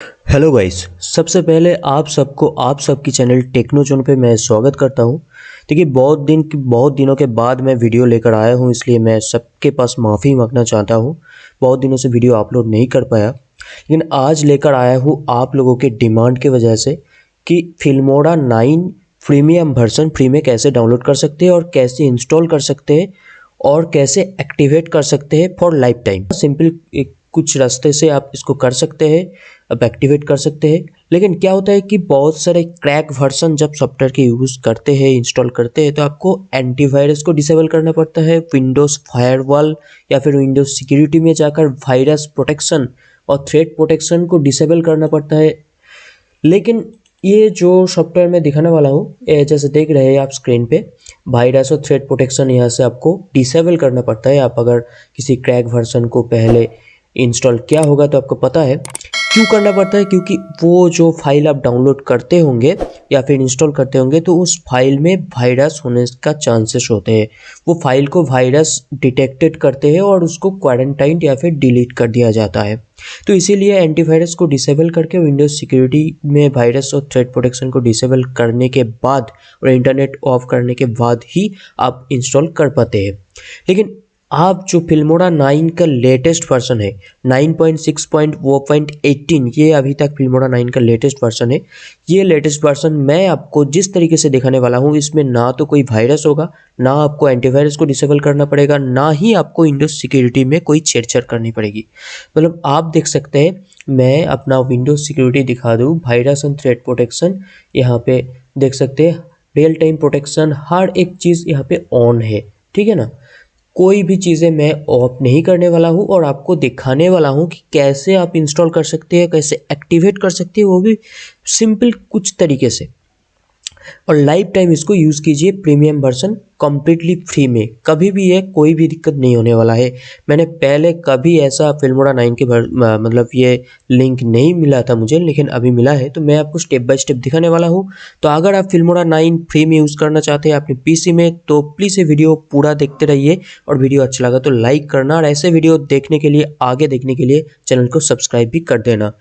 Hello guys, सबसे पहले आप सबकी चैनल टेक्नोजोन पे मैं स्वागत करता हूँ। देखिए, बहुत दिनों के बाद मैं वीडियो लेकर आया हूँ, इसलिए मैं सबके पास माफ़ी मांगना चाहता हूँ। बहुत दिनों से वीडियो अपलोड नहीं कर पाया, लेकिन आज लेकर आया हूँ आप लोगों के डिमांड की वजह से कि फिल्मोरा 9 प्रीमियम वर्जन फ्री में कैसे डाउनलोड कर सकते हैं और कैसे इंस्टॉल कर सकते हैं और कैसे एक्टिवेट कर सकते हैं फॉर लाइफ टाइम। सिंपल कुछ रास्ते से आप इसको कर सकते हैं, आप एक्टिवेट कर सकते हैं। लेकिन क्या होता है कि बहुत सारे क्रैक वर्जन जब सॉफ्टवेयर के यूज़ करते हैं, इंस्टॉल करते हैं, तो आपको एंटीवायरस को डिसेबल करना पड़ता है। विंडोज़ फायरवॉल या फिर विंडोज़ सिक्योरिटी में जाकर वायरस प्रोटेक्शन और थ्रेट प्रोटेक्शन को डिसेबल करना पड़ता है। लेकिन ये जो सॉफ्टवेयर मैं दिखाने वाला हूँ, जैसे देख रहे हैं आप स्क्रीन पे, वायरस और थ्रेट प्रोटेक्शन यहाँ से आपको डिसेबल करना पड़ता है। आप अगर किसी क्रैक वर्जन को पहले इंस्टॉल किया होगा तो आपको पता है क्यों करना पड़ता है, क्योंकि वो जो फाइल आप डाउनलोड करते होंगे या फिर इंस्टॉल करते होंगे तो उस फाइल में वायरस होने का चांसेस होते हैं। वो फाइल को वायरस डिटेक्टेड करते हैं और उसको क्वारंटाइन या फिर डिलीट कर दिया जाता है। तो इसीलिए एंटीवायरस को डिसेबल करके विंडोज़ सिक्योरिटी में वायरस और थ्रेट प्रोटेक्शन को डिसेबल करने के बाद और इंटरनेट ऑफ करने के बाद ही आप इंस्टॉल कर पाते हैं। लेकिन आप जो फिल्मोरा 9 का लेटेस्ट वर्जन है, 9.6.0.18, ये अभी तक फिल्मोरा 9 का लेटेस्ट वर्जन है। ये लेटेस्ट वर्जन मैं आपको जिस तरीके से दिखाने वाला हूँ, इसमें ना तो कोई वायरस होगा, ना आपको एंटीवायरस को डिसेबल करना पड़ेगा, ना ही आपको विंडोज सिक्योरिटी में कोई छेड़छाड़ करनी पड़ेगी। मतलब आप देख सकते हैं, मैं अपना विंडोज सिक्योरिटी दिखा दूँ, वायरस एंड थ्रेट प्रोटेक्शन यहाँ पे देख सकते हैं, रियल टाइम प्रोटेक्शन, हर एक चीज़ यहाँ पे ऑन है। ठीक है ना, कोई भी चीज़ें मैं ऑफ नहीं करने वाला हूँ और आपको दिखाने वाला हूँ कि कैसे आप इंस्टॉल कर सकते हैं, कैसे एक्टिवेट कर सकते हैं, वो भी सिंपल कुछ तरीके से। और लाइफ टाइम इसको यूज़ कीजिए, प्रीमियम वर्जन कम्प्लीटली फ्री में, कभी भी ये कोई भी दिक्कत नहीं होने वाला है। मैंने पहले कभी ऐसा फिल्मोरा 9 के मतलब ये लिंक नहीं मिला था मुझे, लेकिन अभी मिला है, तो मैं आपको स्टेप बाय स्टेप दिखाने वाला हूँ। तो अगर आप फिल्मोरा 9 फ्री में यूज़ करना चाहते हैं अपने पीसी में, तो प्लीज़ ये वीडियो पूरा देखते रहिए, और वीडियो अच्छा लगा तो लाइक करना, और ऐसे वीडियो देखने के लिए, आगे देखने के लिए चैनल को सब्सक्राइब भी कर देना।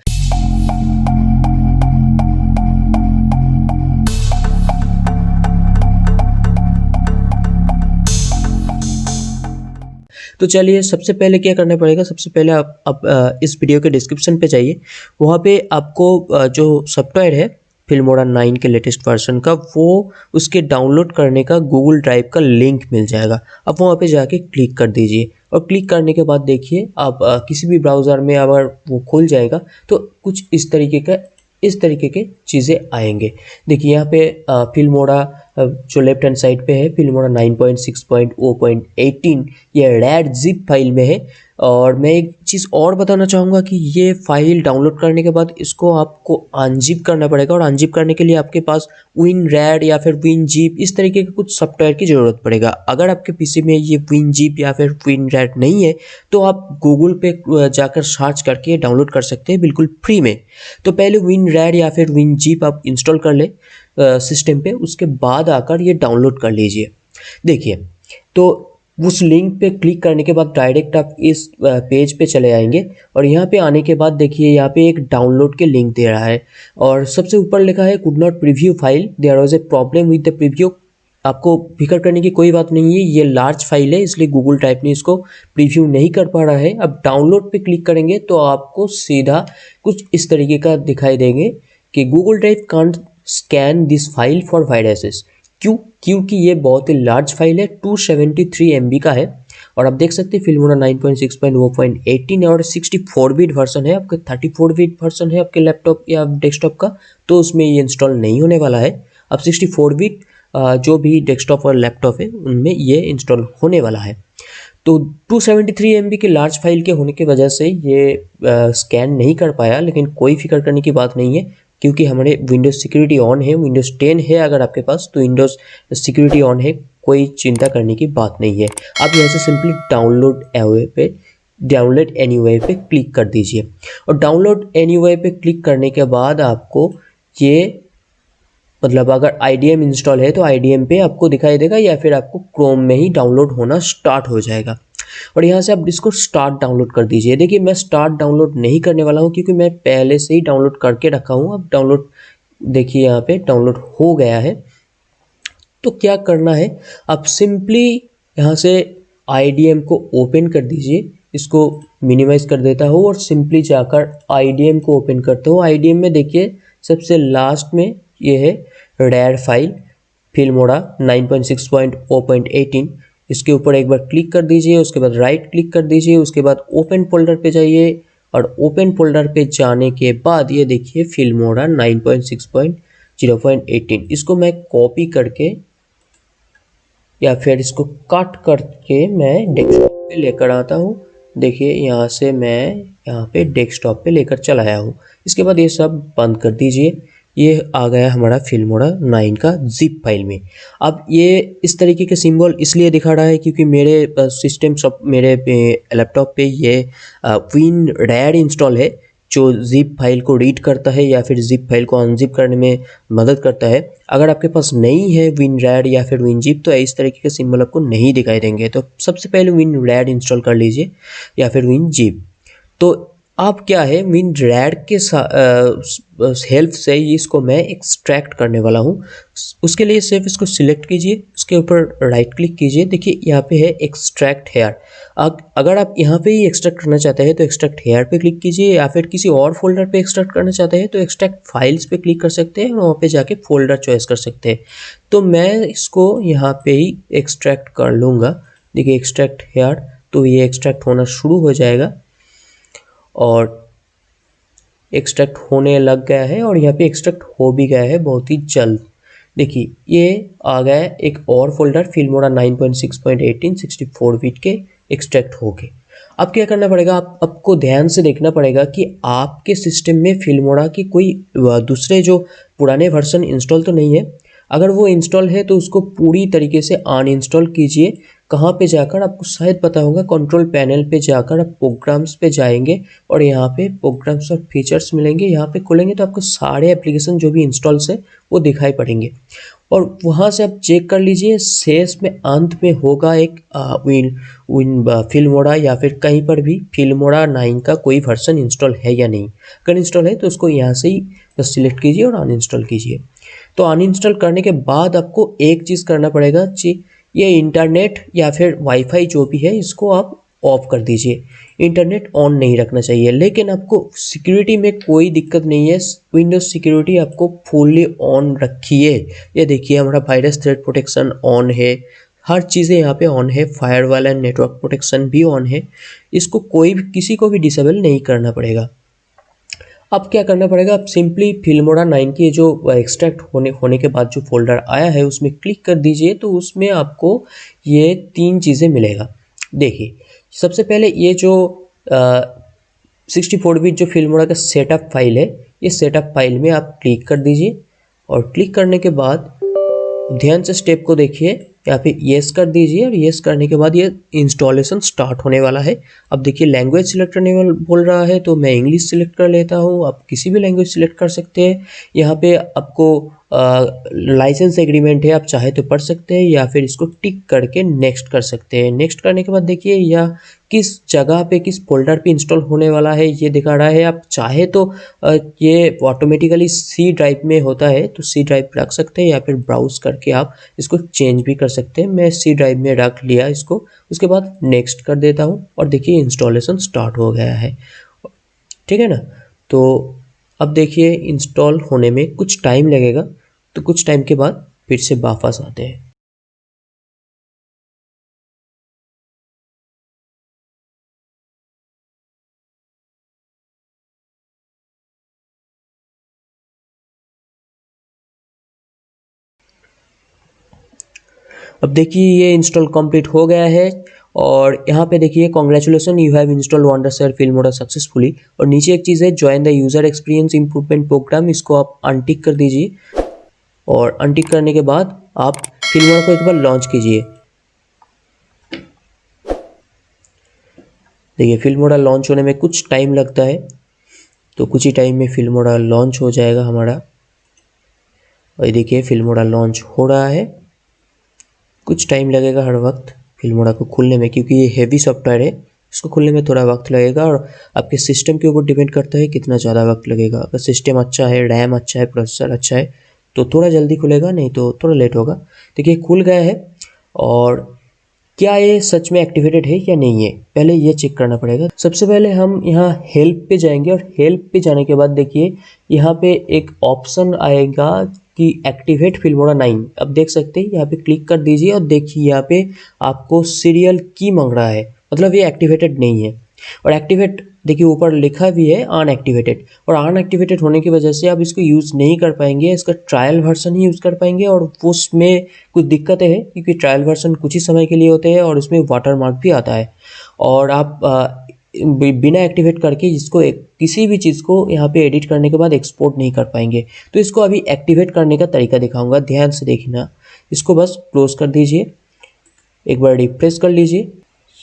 तो चलिए, सबसे पहले क्या करना पड़ेगा, सबसे पहले आप इस वीडियो के डिस्क्रिप्शन पे जाइए। वहाँ पे आपको जो सॉफ्टवेयर है फिल्मोरा 9 के लेटेस्ट वर्जन का, वो उसके डाउनलोड करने का गूगल ड्राइव का लिंक मिल जाएगा। आप वहाँ पे जाके क्लिक कर दीजिए, और क्लिक करने के बाद देखिए आप किसी भी ब्राउज़र में अगर वो खुल जाएगा तो कुछ इस तरीके के चीज़ें आएंगे। देखिए यहाँ पे फिल्मोरा जो लेफ्ट हैंड साइड पे है, फिल्मोरा 9.6.0.18 ये रेड जिप फाइल में है। और मैं एक चीज़ और बताना चाहूँगा कि ये फाइल डाउनलोड करने के बाद इसको आपको अनजिप करना पड़ेगा, और अनजिप करने के लिए आपके पास WinRAR या फिर WinZip इस तरीके के कुछ सॉफ्टवेयर की ज़रूरत पड़ेगा। अगर आपके पीसी में ये WinZip या फिर WinRAR नहीं है तो आप गूगल पे जाकर सर्च करके डाउनलोड कर सकते हैं बिल्कुल फ्री में। तो पहले WinRAR या फिर WinZip आप इंस्टॉल कर ले सिस्टम पे, उसके बाद आकर ये डाउनलोड कर लीजिए। देखिए, तो उस लिंक पे क्लिक करने के बाद डायरेक्ट आप इस पेज पे चले आएंगे, और यहाँ पे आने के बाद देखिए यहाँ पे एक डाउनलोड के लिंक दे रहा है, और सबसे ऊपर लिखा है could not preview file, there was a problem with the preview. आपको फिक्र करने की कोई बात नहीं है, ये लार्ज फाइल है, इसलिए गूगल ड्राइव ने इसको प्रीव्यू नहीं कर पा रहा है। अब डाउनलोड पे क्लिक करेंगे तो आपको सीधा कुछ इस तरीके का दिखाई देंगे कि Google drive can't scan this file for viruses. क्योंकि ये बहुत ही लार्ज फाइल है, 273 MB का है। और आप देख सकते हैं फिल्मोरा 9.6.0.18 है, और 64 बिट वर्जन है, आपका 34 बिट वर्जन है आपके लैपटॉप या डेस्कटॉप का, तो उसमें ये इंस्टॉल नहीं होने वाला है। अब 64 बिट जो भी डेस्कटॉप और लैपटॉप है उनमें ये इंस्टॉल होने वाला है। तो 273 MB के लार्ज फाइल के होने की वजह से ये स्कैन नहीं कर पाया, लेकिन कोई फिक्र करने की बात नहीं है, क्योंकि हमारे विंडोज़ सिक्योरिटी ऑन है, विंडोज़ 10 है अगर आपके पास तो विंडोज़ सिक्योरिटी ऑन है, कोई चिंता करने की बात नहीं है। आप यहाँ से सिंपली डाउनलोड एनीवे पे क्लिक कर दीजिए, और डाउनलोड एनीवे पे क्लिक करने के बाद आपको ये, मतलब अगर IDM इंस्टॉल है तो IDM पे आपको दिखाई देगा, या फिर आपको क्रोम में ही डाउनलोड होना स्टार्ट हो जाएगा। और यहाँ से आप इसको स्टार्ट डाउनलोड कर दीजिए। देखिए मैं स्टार्ट डाउनलोड नहीं करने वाला हूँ क्योंकि मैं पहले से ही डाउनलोड करके रखा हूँ। अब डाउनलोड देखिए यहाँ पे डाउनलोड हो गया है। तो क्या करना है, आप सिंपली यहाँ से IDM को ओपन कर दीजिए। इसको मिनिमाइज कर देता हूँ और सिंपली जाकर IDM को ओपन करता हूँ। IDM में देखिए सबसे लास्ट में ये है रेड फाइल फिल्मोरा 9.6.0.18। इसके ऊपर एक बार क्लिक कर दीजिए, उसके बाद राइट क्लिक कर दीजिए, उसके बाद ओपन फोल्डर पे जाइए और ओपन फोल्डर पे जाने के बाद ये देखिए फिल्मोरा 9.6.0.18। इसको मैं कॉपी करके या फिर इसको कट करके मैं डेस्कटॉप पे लेकर आता हूँ। देखिए यहाँ से मैं यहाँ पे डेस्कटॉप पे लेकर चला आया हूँ। इसके बाद ये सब बंद कर दीजिए। ये आ गया हमारा फिल्मोरा 9 का जिप फाइल में। अब ये इस तरीके के सिंबल इसलिए दिखा रहा है क्योंकि मेरे सिस्टम सब मेरे लैपटॉप पे ये WinRAR इंस्टॉल है जो जिप फाइल को रीड करता है या फिर जिप फाइल को अनजिप करने में मदद करता है। अगर आपके पास नहीं है WinRAR या फिर WinZip तो इस तरीके के सिंबल आपको नहीं दिखाई देंगे। तो सबसे पहले WinRAR इंस्टॉल कर लीजिए या फिर WinZip। तो आप क्या है WinRAR के हेल्प से इसको मैं एक्सट्रैक्ट करने वाला हूँ। उसके लिए सिर्फ इसको सिलेक्ट कीजिए, उसके ऊपर राइट क्लिक कीजिए। देखिए यहाँ पे है एक्सट्रैक्ट हेयर। अगर आप यहाँ पे ही एक्सट्रैक्ट करना चाहते हैं तो एक्सट्रैक्ट हेयर पे क्लिक कीजिए, या फिर किसी और फोल्डर पे एक्सट्रैक्ट करना चाहते हैं तो एक्सट्रैक्ट फाइल्स पे क्लिक कर सकते हैं और वहाँ पे जाके फोल्डर चॉइस कर सकते हैं। तो मैं इसको यहाँ पे ही एक्सट्रैक्ट कर लूँगा। देखिए एक्सट्रैक्ट हेयर, तो ये एक्सट्रैक्ट होना शुरू हो जाएगा और एक्सट्रैक्ट होने लग गया है और यहाँ पे एक्सट्रैक्ट हो भी गया है बहुत ही जल्द। देखिए ये आ गया है एक और फोल्डर फिल्मोरा 9.6.18 64 बिट के एक्सट्रैक्ट हो गए। अब क्या करना पड़ेगा, आपको ध्यान से देखना पड़ेगा कि आपके सिस्टम में फिल्मोरा की कोई दूसरे जो पुराने वर्जन इंस्टॉल तो नहीं है। अगर वो इंस्टॉल है तो उसको पूरी तरीके से अनइंस्टॉल कीजिए। कहाँ पे जाकर, आपको शायद पता होगा, कंट्रोल पैनल पे जाकर आप प्रोग्राम्स पे जाएंगे और यहाँ पे प्रोग्राम्स और फीचर्स मिलेंगे। यहाँ पे खोलेंगे तो आपको सारे एप्लीकेशन जो भी इंस्टॉल्स है वो दिखाई पड़ेंगे और वहाँ से आप चेक कर लीजिए। शेष में अंत में होगा एक फिल्मोरा या फिर कहीं पर भी फिल्मोरा 9 का कोई वर्जन इंस्टॉल है या नहीं। अगर इंस्टॉल है तो उसको यहाँ से ही बस सिलेक्ट कीजिए और अनइंस्टॉल कीजिए। तो अनइंस्टॉल करने के बाद आपको एक चीज़ करना पड़ेगा कि ये इंटरनेट या फिर वाईफाई जो भी है इसको आप ऑफ कर दीजिए। इंटरनेट ऑन नहीं रखना चाहिए, लेकिन आपको सिक्योरिटी में कोई दिक्कत नहीं है। विंडोज सिक्योरिटी आपको फुल्ली ऑन रखिए। ये देखिए हमारा वायरस थ्रेट प्रोटेक्शन ऑन है, हर चीज़ें यहाँ पे ऑन है, फायरवॉल एंड नेटवर्क प्रोटेक्शन भी ऑन है। इसको कोई भी किसी को भी डिसेबल नहीं करना पड़ेगा। अब क्या करना पड़ेगा, आप सिंपली फिल्मोरा 9 की जो एक्सट्रैक्ट होने के बाद जो फोल्डर आया है उसमें क्लिक कर दीजिए। तो उसमें आपको ये 3 चीज़ें मिलेगा। देखिए सबसे पहले ये जो 64 बिट जो फिल्मोरा का सेटअप फाइल है, ये सेटअप फाइल में आप क्लिक कर दीजिए और क्लिक करने के बाद ध्यान से स्टेप को देखिए, यहाँ पे येस कर दीजिए और येस करने के बाद ये इंस्टॉलेशन स्टार्ट होने वाला है। अब देखिए लैंग्वेज सिलेक्ट करने वाला बोल रहा है तो मैं इंग्लिश सिलेक्ट कर लेता हूँ। आप किसी भी लैंग्वेज सिलेक्ट कर सकते हैं। यहाँ पे आपको लाइसेंस एग्रीमेंट है, आप चाहे तो पढ़ सकते हैं या फिर इसको टिक करके नेक्स्ट कर सकते हैं। नेक्स्ट करने के बाद देखिए यह किस जगह पे किस फोल्डर पे इंस्टॉल होने वाला है ये दिखा रहा है। आप चाहे तो ये ऑटोमेटिकली सी ड्राइव में होता है तो सी ड्राइव रख सकते हैं या फिर ब्राउज करके आप इसको चेंज भी कर सकते हैं। मैं सी ड्राइव में रख लिया इसको। उसके बाद नेक्स्ट कर देता हूँ और देखिए इंस्टॉलेशन स्टार्ट हो गया है। ठीक है ना। तो अब देखिए इंस्टॉल होने में कुछ टाइम लगेगा, तो कुछ टाइम के बाद फिर से वापस आते हैं। अब देखिए ये इंस्टॉल कंप्लीट हो गया है और यहाँ पे देखिए congratulation you have install Wondershare Filmora successfully. और नीचे एक चीज़ है join the user experience improvement program, इसको आप अनटिक कर दीजिए और अनटिक करने के बाद आप फिल्मोरा को एक बार लॉन्च कीजिए। देखिए फिल्मोरा लॉन्च होने में कुछ टाइम लगता है, तो कुछ ही टाइम में फिल्मोरा लॉन्च हो जाएगा हमारा। और देखिए फिल्मोरा लॉन्च हो रहा है, कुछ टाइम लगेगा हर वक्त फिल्मोरा को खुलने में, क्योंकि ये हेवी सॉफ्टवेयर है, इसको खुलने में थोड़ा वक्त लगेगा और आपके सिस्टम के ऊपर डिपेंड करता है कितना ज़्यादा वक्त लगेगा। अगर सिस्टम अच्छा है, रैम अच्छा है, प्रोसेसर अच्छा है तो थोड़ा जल्दी खुलेगा, नहीं तो थोड़ा लेट होगा। देखिए खुल गया है। और क्या ये सच में एक्टिवेटेड है या नहीं है, पहले ये चेक करना पड़ेगा। सबसे पहले हम यहाँ हेल्प पे जाएंगे और हेल्प पे जाने के बाद देखिए यहाँ पे एक ऑप्शन आएगा कि एक्टिवेट फिल्मोरा 9। अब देख सकते हैं, यहाँ पे क्लिक कर दीजिए और देखिए यहाँ पे आपको सीरियल की मांग रहा है, मतलब ये एक्टिवेटेड नहीं है। और एक्टिवेट देखिए ऊपर लिखा भी है अनएक्टिवेटेड, और अनएक्टिवेटेड होने की वजह से आप इसको यूज़ नहीं कर पाएंगे, इसका ट्रायल वर्जन ही यूज़ कर पाएंगे। और उसमें कुछ दिक्कतें हैं क्योंकि ट्रायल वर्जन कुछ ही समय के लिए होते हैं और उसमें वाटरमार्क भी आता है। और आप बिना एक्टिवेट करके इसको किसी भी चीज़ को यहाँ पे एडिट करने के बाद एक्सपोर्ट नहीं कर पाएंगे। तो इसको अभी एक्टिवेट करने का तरीका दिखाऊंगा, ध्यान से देखना। इसको बस क्लोज कर दीजिए, एक बार रिफ्रेश कर लीजिए।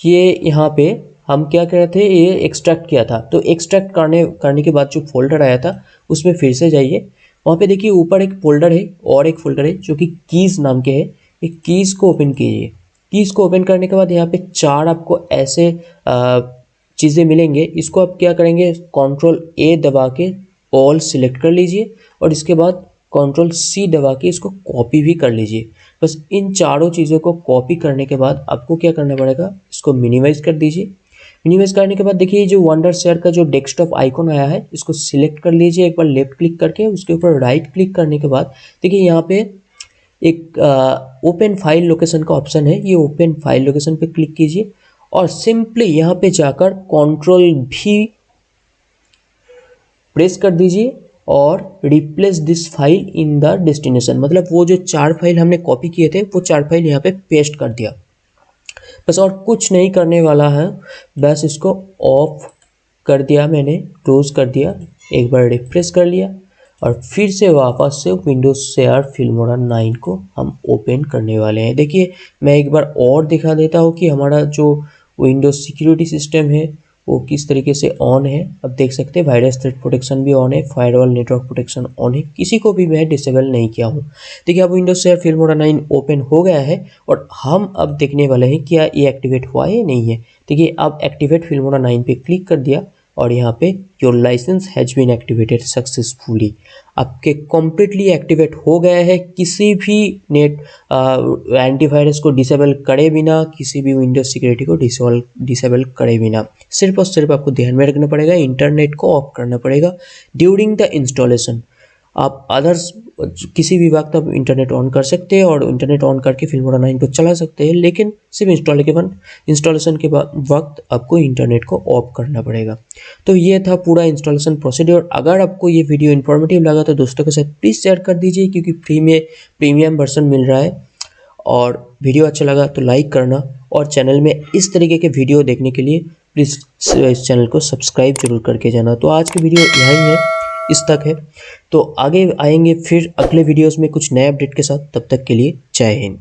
ये यहाँ पे हम क्या कर रहे थे, ये एक्सट्रैक्ट किया था, तो एक्सट्रैक्ट करने के बाद जो फोल्डर आया था उसमें फिर से जाइए। वहाँ पे देखिए ऊपर एक फोल्डर है और एक फोल्डर है जो कि कीज़ नाम के है। एक कीज़ को ओपन कीजिए। कीज़ को ओपन करने के बाद यहाँ पे 4 आपको ऐसे चीज़ें मिलेंगे। इसको आप क्या करेंगे, Ctrl+A दबा के ऑल सिलेक्ट कर लीजिए और इसके बाद Ctrl+C दबा के इसको कॉपी भी कर लीजिए। बस इन चारों चीज़ों को कॉपी करने के बाद आपको क्या करना पड़ेगा, इसको मिनिमाइज कर दीजिए। मिनिमाइज करने के बाद देखिए जो वंडरशेयर का जो डेस्कटॉप आइकॉन आया है इसको सिलेक्ट कर लीजिए एक बार लेफ्ट क्लिक करके। उसके ऊपर राइट क्लिक करने के बाद देखिए यहाँ पे एक ओपन फाइल लोकेशन का ऑप्शन है, ये ओपन फाइल लोकेशन पे क्लिक कीजिए और सिंपली यहाँ पे जाकर Ctrl+V प्रेस कर दीजिए और replace this file in the destination, मतलब वो जो 4 फाइल हमने कॉपी किए थे वो 4 फाइल यहाँ पे पेस्ट कर दिया। बस और कुछ नहीं करने वाला है, बस इसको ऑफ कर दिया मैंने, क्लोज कर दिया, एक बार रिफ्रेश कर लिया और फिर से वापस से विंडोज शेयर फिल्मोरा 9 को हम ओपन करने वाले हैं। देखिए मैं एक बार और दिखा देता हूँ कि हमारा जो विंडोज सिक्योरिटी सिस्टम है वो किस तरीके से ऑन है। अब देख सकते हैं वायरस थ्रेट प्रोटेक्शन भी ऑन है, फायरवॉल नेटवर्क प्रोटेक्शन ऑन है, किसी को भी मैं डिसेबल नहीं किया हूँ। देखिए अब विंडोज शेयर फिल्मोरा 9 ओपन हो गया है और हम अब देखने वाले हैं क्या ये एक्टिवेट हुआ है या नहीं है। देखिए अब एक्टिवेट फिल्मोरा 9 पे क्लिक कर दिया और यहाँ पे your licence has been activated successfully, आपके कम्प्लीटली एक्टिवेट हो गया है। किसी भी नेट एंटीवायरस को डिसेबल करे बिना, किसी भी विंडोज सिक्योरिटी को डिसेबल करे बिना, सिर्फ और सिर्फ आपको ध्यान में रखना पड़ेगा, इंटरनेट को ऑफ करना पड़ेगा ड्यूरिंग द इंस्टॉलेशन। आप अदर्स किसी भी वक्त आप इंटरनेट ऑन कर सकते हैं और इंटरनेट ऑन करके फिल्मोरा 9 को चला सकते हैं, लेकिन सिर्फ इंस्टॉलेशन के वक्त आपको इंटरनेट को ऑफ करना पड़ेगा। तो ये था पूरा इंस्टॉलेशन प्रोसीड्योर। अगर आपको ये वीडियो इन्फॉर्मेटिव लगा तो दोस्तों के साथ प्लीज़ शेयर कर दीजिए, क्योंकि फ्री में प्रीमियम वर्जन मिल रहा है। और वीडियो अच्छा लगा तो लाइक करना और चैनल में इस तरीके के वीडियो देखने के लिए प्लीज़ इस चैनल को सब्सक्राइब जरूर करके जाना। तो आज की वीडियो यहीं है, इस तक है, तो आगे आएंगे फिर अगले वीडियोस में कुछ नए अपडेट के साथ। तब तक के लिए जय हिंद।